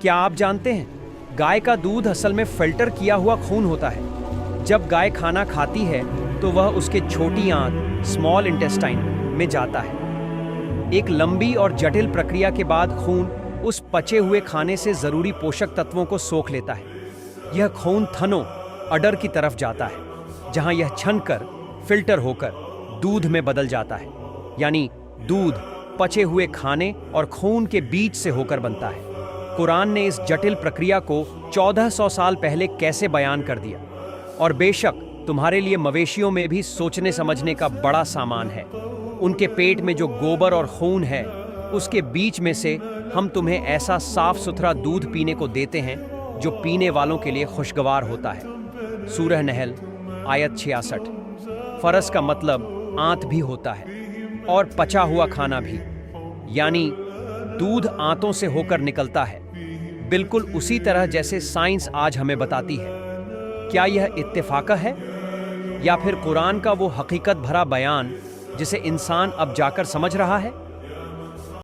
क्या आप जानते हैं, गाय का दूध असल में फिल्टर किया हुआ खून होता है। जब गाय खाना खाती है तो वह उसके छोटी आंत स्मॉल इंटेस्टाइन में जाता है। एक लंबी और जटिल प्रक्रिया के बाद खून उस पचे हुए खाने से जरूरी पोषक तत्वों को सोख लेता है। यह खून थनों अडर की तरफ जाता है, जहां यह छनकर फिल्टर होकर दूध में बदल जाता है। यानी दूध पचे हुए खाने और खून के बीच से होकर बनता है। कुरान ने इस जटिल प्रक्रिया को 1400 साल पहले कैसे बयान कर दिया। और बेशक तुम्हारे लिए मवेशियों में भी सोचने समझने का बड़ा सामान है। उनके पेट में जो गोबर और खून है, उसके बीच में से हम तुम्हें ऐसा साफ सुथरा दूध पीने को देते हैं जो पीने वालों के लिए खुशगवार होता है। सूरह नहल आयत 66। फरस का मतलब आंत भी होता है और पचा हुआ खाना भी, यानी दूध आंतों से होकर निकलता है, बिल्कुल उसी तरह जैसे साइंस आज हमें बताती है। क्या यह इत्तेफाक है या फिर कुरान का वो हकीकत भरा बयान जिसे इंसान अब जाकर समझ रहा है?